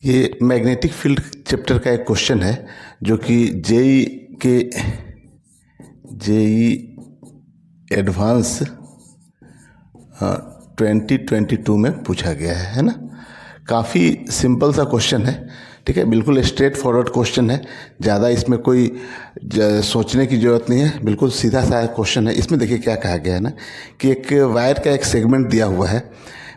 ये magnetic field chapter का एक क्वेश्चन है जो कि जेई एडवांस 2022 में पूछा गया है ना। काफ़ी सिंपल सा क्वेश्चन है, ठीक है, बिल्कुल स्ट्रेट फॉरवर्ड क्वेश्चन है। ज़्यादा इसमें कोई सोचने की ज़रूरत नहीं है, बिल्कुल सीधा सा क्वेश्चन है। इसमें देखिए क्या कहा गया है ना कि एक वायर का एक सेगमेंट दिया हुआ है।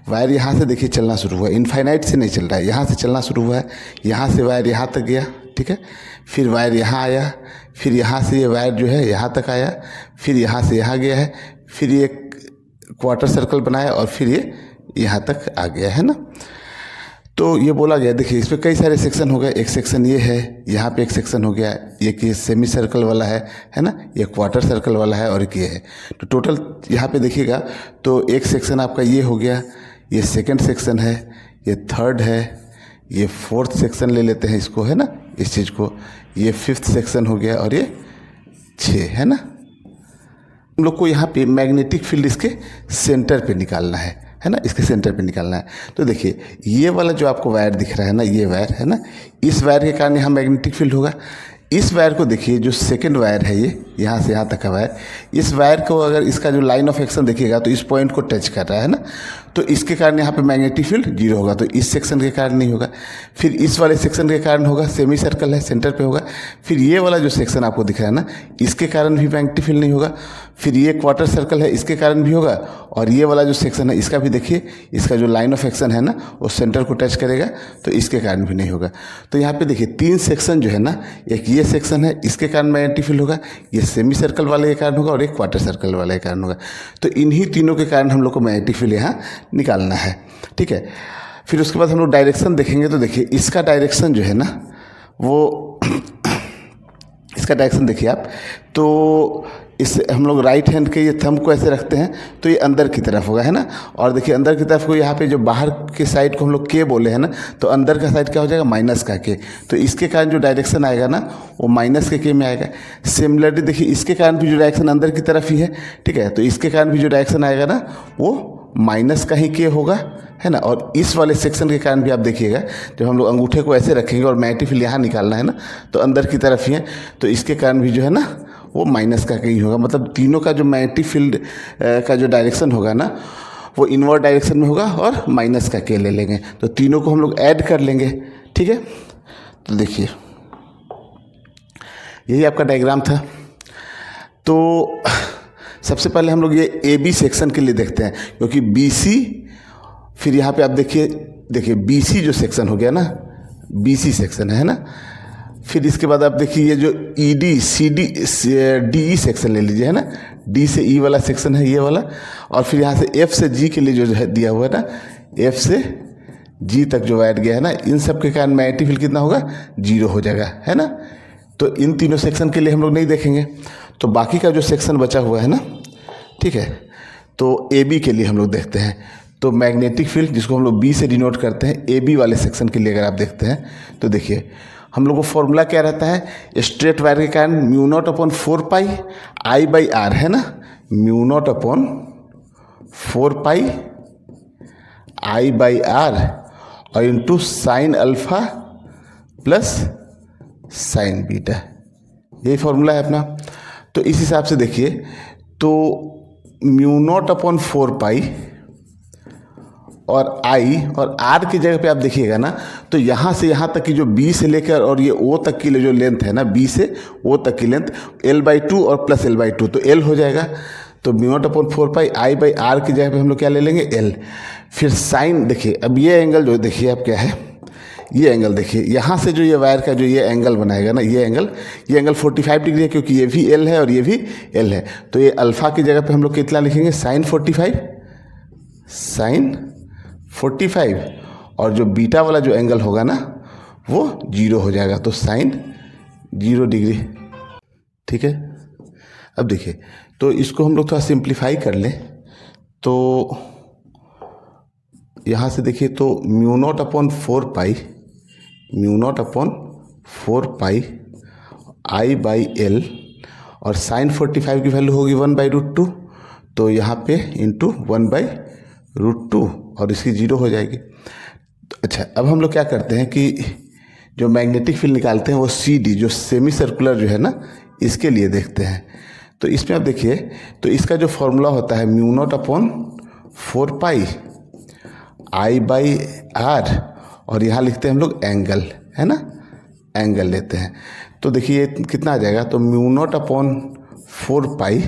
वायर यहाँ से देखिए चलना शुरू हुआ, इनफाइनाइट से नहीं चल रहा है, यहाँ से चलना शुरू हुआ है। यहाँ से वायर यहाँ तक गया, ठीक है, फिर वायर यहाँ आया, फिर यहाँ से ये वायर जो है यहाँ तक आया, फिर यहाँ से यहाँ गया है, फिर ये क्वार्टर सर्कल बनाया और फिर ये यहाँ तक आ गया है ना। तो ये बोला गया, देखिए इसमें कई सारे सेक्शन हो गए। एक सेक्शन ये है, यहाँ पे एक सेक्शन हो गया, एक ये सेमी सर्कल वाला है ना, ये क्वार्टर सर्कल वाला है और एक ये है। तो टोटल यहाँ पे देखिएगा तो एक सेक्शन आपका ये हो गया, ये सेकंड सेक्शन है, ये थर्ड है, ये फोर्थ सेक्शन ले लेते हैं इसको, है ना, इस चीज़ को, ये फिफ्थ सेक्शन हो गया और ये 6 है ना। हम लोग को यहाँ पे मैग्नेटिक फील्ड इसके सेंटर पे निकालना है ना, इसके सेंटर पे निकालना है। तो देखिए ये वाला जो आपको वायर दिख रहा है ना, ये वायर है ना, इस वायर के कारण यहाँ मैग्नेटिक फील्ड होगा। इस वायर को देखिए, जो सेकंड वायर है ये यहाँ से यहाँ तक का वायर, इस वायर को अगर इसका जो लाइन ऑफ एक्शन देखिएगा तो इस पॉइंट को टच कर रहा है ना, तो इसके कारण यहाँ पे मैग्नेटिक फील्ड 0 होगा। तो इस सेक्शन के कारण नहीं होगा। फिर इस वाले सेक्शन के कारण होगा, सेमी सर्कल है, सेंटर पे होगा। फिर ये वाला जो सेक्शन आपको दिख रहा है ना, इसके कारण भी मैग्नेटिक फील्ड नहीं होगा। फिर ये क्वार्टर सर्कल है, इसके कारण भी होगा। और ये वाला जो सेक्शन है इसका भी देखिए, इसका जो लाइन ऑफ एक्शन है ना वो सेंटर को टच करेगा, तो इसके कारण भी नहीं होगा। तो यहाँ पे देखिए 3 सेक्शन जो है ना, एक ये सेक्शन है, इसके कारण मैग्नेटिक फील्ड होगा, ये सेमी सर्कल वाले के कारण होगा और एक क्वार्टर सर्कल वाले के कारण होगा। तो इन्हीं तीनों के कारण हम लोग को मैग्नेटिक फील्ड यहाँ निकालना है, ठीक है। फिर उसके बाद हम लोग डायरेक्शन देखेंगे। तो देखिए इसका डायरेक्शन जो है ना वो इसका डायरेक्शन देखिए आप, तो इस हम लोग राइट हैंड के ये थंब को ऐसे रखते हैं तो ये अंदर की तरफ होगा, है ना। और देखिए अंदर की तरफ को यहाँ पे जो बाहर के साइड को हम लोग के बोले हैं ना, तो अंदर का साइड क्या हो जाएगा, माइनस का के। तो इसके कारण जो डायरेक्शन आएगा ना वो माइनस के में आएगा। सिमिलरली देखिए इसके कारण भी जो डायरेक्शन अंदर की तरफ ही है, ठीक है, तो इसके कारण भी जो डायरेक्शन आएगा ना वो माइनस का ही के होगा, है ना। और इस वाले सेक्शन के कारण भी आप देखिएगा, जब हम लोग अंगूठे को ऐसे रखेंगे और मैग्नेटिक फील्ड यहाँ निकालना है ना, तो अंदर की तरफ ही है, तो इसके कारण भी जो है ना वो माइनस का कहीं होगा। मतलब तीनों का जो मैग्नेटिक फील्ड का जो डायरेक्शन होगा ना वो इनवर्ड डायरेक्शन में होगा और माइनस का के ले लेंगे। तो तीनों को हम लोग ऐड कर लेंगे, ठीक है। तो देखिए यही आपका डायग्राम था। तो सबसे पहले हम लोग ये ए बी सेक्शन के लिए देखते हैं, क्योंकि बी सी, फिर यहाँ पे आप देखिए बी सी जो सेक्शन हो गया ना, बी सी सेक्शन है ना। फिर इसके बाद आप देखिए ये जो E D C D D E section ले लीजिए, है ना, डी से ई वाला सेक्शन है ये वाला। और फिर यहाँ से एफ से जी के लिए जो है दिया हुआ है ना, एफ से जी तक जो वायर गया है ना, इन सब के कारण मैग्नेटिक फील्ड कितना होगा, 0 हो जाएगा, है ना। तो इन तीनों सेक्शन के लिए हम लोग नहीं देखेंगे। तो बाकी का जो सेक्शन बचा हुआ है ना, ठीक है, तो ए बी के लिए हम लोग देखते हैं। तो मैग्नेटिक फील्ड जिसको हम लोग बी से डिनोट करते हैं, ए बी वाले सेक्शन के लिए अगर आप देखते हैं तो देखिए हम लोग को फॉर्मूला क्या रहता है, स्ट्रेट वायर के कारण μ0/4π I/r, है ना, μ0/4π I/r और into sine alpha plus sign beta, यही फॉर्मूला है अपना। तो इस हिसाब से देखिए, तो μ0/4π और I और R की जगह पे आप देखिएगा ना, तो यहाँ से यहाँ तक की जो B से लेकर और ये O तक की जो लेंथ है ना, B से O तक की लेंथ L/2 और प्लस L/2, तो L हो जाएगा। तो μ0/4π I/r की जगह पे हम लोग क्या ले लेंगे, L। फिर साइन देखिए, अब ये एंगल जो देखिए आप क्या है, ये एंगल देखिए, यहाँ से जो ये वायर का जो ये एंगल बनाएगा ना, ये एंगल 45 डिग्री है, क्योंकि ये भी L है और ये भी L है। तो ये अल्फ़ा की जगह पे हम लोग कितना लिखेंगे, साइन 45, और जो बीटा वाला जो एंगल होगा ना वो 0 हो जाएगा, तो साइन 0 डिग्री, ठीक है। अब देखिए, तो इसको हम लोग थोड़ा सिंप्लीफाई कर लें। तो यहाँ से देखिए, तो μ0/4π I/L और साइन 45 की वैल्यू होगी 1/√2, तो यहाँ पे इंटू 1/√2 और इसकी 0 हो जाएगी। अच्छा, अब हम लोग क्या करते हैं कि जो मैग्नेटिक फील्ड निकालते हैं वो सी डी, जो सेमी सर्कुलर जो है ना, इसके लिए देखते हैं। तो इसमें आप देखिए, तो इसका जो फॉर्मूला होता है mu naught upon 4 pi I by R, और यहाँ लिखते हैं हम लोग एंगल, है ना, एंगल लेते हैं। तो देखिए कितना आ जाएगा, तो म्यू नॉट अपॉन 4 पाई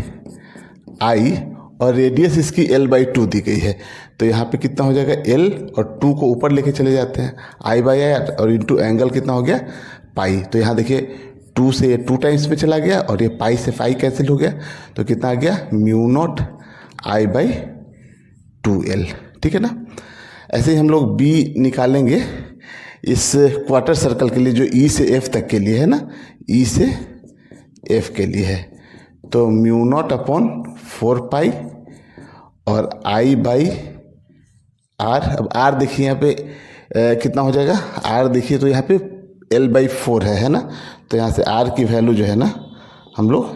आई, और रेडियस इसकी L/2 दी गई है। तो यहाँ पे कितना हो जाएगा, L और 2 को ऊपर लेके चले जाते हैं, I/R, और इंटू एंगल कितना हो गया, पाई। तो यहाँ देखिए 2 से ये 2 टाइम्स में चला गया, और ये पाई से पाई कैंसिल हो गया, तो कितना आ गया, म्यू नॉट I/2L। ठीक है ना। ऐसे ही हम लोग B निकालेंगे इस क्वार्टर सर्कल के लिए, जो E से F तक के लिए है ना, E से F के लिए है। तो म्यू नॉट अपॉन 4 पाई और I/R। अब R देखिए यहाँ पे कितना हो जाएगा, R देखिए तो यहाँ पे L/4 है ना। तो यहाँ से R की वैल्यू जो है ना, हम लोग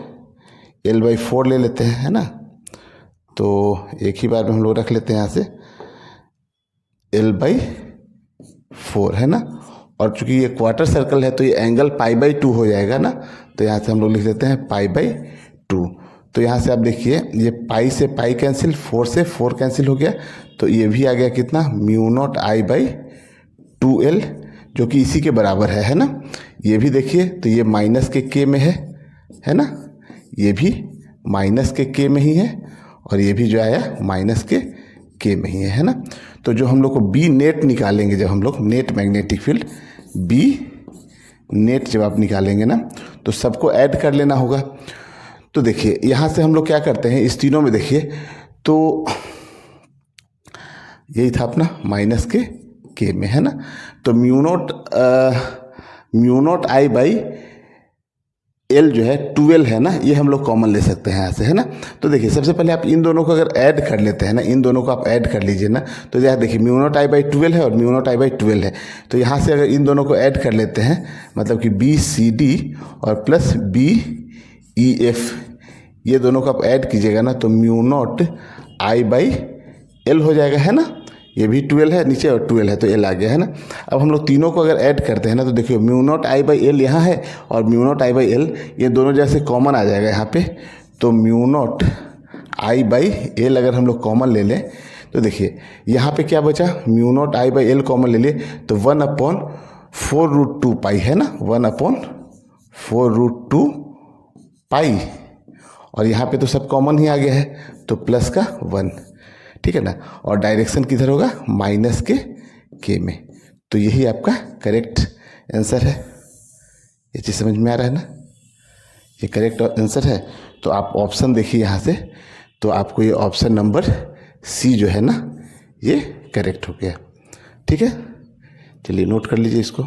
L/4 ले लेते हैं, है ना। तो एक ही बार में हम लोग रख लेते हैं यहाँ से L/4, है ना। और चूंकि ये क्वार्टर सर्कल है तो ये एंगल π/2 हो जाएगा ना। तो यहाँ से हम लोग लिख देते हैं π/2। तो यहाँ से आप देखिए, ये पाई से पाई कैंसिल, 4 से 4 कैंसिल हो गया, तो ये भी आ गया कितना, म्यू नॉट I/2L, जो कि इसी के बराबर है ना। ये भी देखिए, तो ये माइनस के के में है ना, ये भी माइनस के के में ही है, और ये भी जो आया माइनस के में ही है ना। तो जो हम लोग को बी नेट निकालेंगे, जब हम लोग net magnetic field B net जब आप निकालेंगे ना, तो सबको ऐड कर लेना होगा। तो देखिए यहाँ से हम लोग क्या करते हैं, इस तीनों में देखिए, तो यही था अपना माइनस के में, है ना। तो म्यू नॉट I/L जो है 12 है ना, ये हम लोग कॉमन ले सकते हैं यहाँ से, है ना। तो देखिए सबसे पहले आप इन दोनों को अगर ऐड कर लेते हैं ना, इन दोनों को आप ऐड कर लीजिए ना, तो यहाँ देखिए म्यू नॉट I/12 है और म्यू नॉट I/12 है। तो यहाँ से अगर इन दोनों को ऐड कर लेते हैं, मतलब कि BCD और प्लस BEF, ये दोनों को आप ऐड कीजिएगा ना, तो म्यू नॉट I/L हो जाएगा, है ना। ये भी 12 है नीचे और 12 है, तो L आ गया, है ना। अब हम लोग तीनों को अगर ऐड करते हैं ना, तो देखिए म्यू नॉट I/L यहाँ है और म्यू नॉट I/L, ये दोनों जैसे कॉमन आ जाएगा यहाँ पे। तो म्यू नॉट I/L अगर हम लोग कॉमन ले लें, तो देखिए यहाँ पे क्या बचा, म्यू नॉट I/L कॉमन ले लिए, तो 1/4√2 पाई, है ना, 1/4√2 पाई, और यहाँ पे तो सब कॉमन ही आ गया है, तो प्लस का 1, ठीक है ना। और डायरेक्शन किधर होगा, माइनस के में। तो यही आपका करेक्ट आंसर है। ये चीज़ समझ में आ रहा है ना, ये करेक्ट आंसर है। तो आप ऑप्शन देखिए यहाँ से, तो आपको ये ऑप्शन नंबर सी जो है ना, ये करेक्ट हो गया। ठीक है, चलिए नोट कर लीजिए इसको।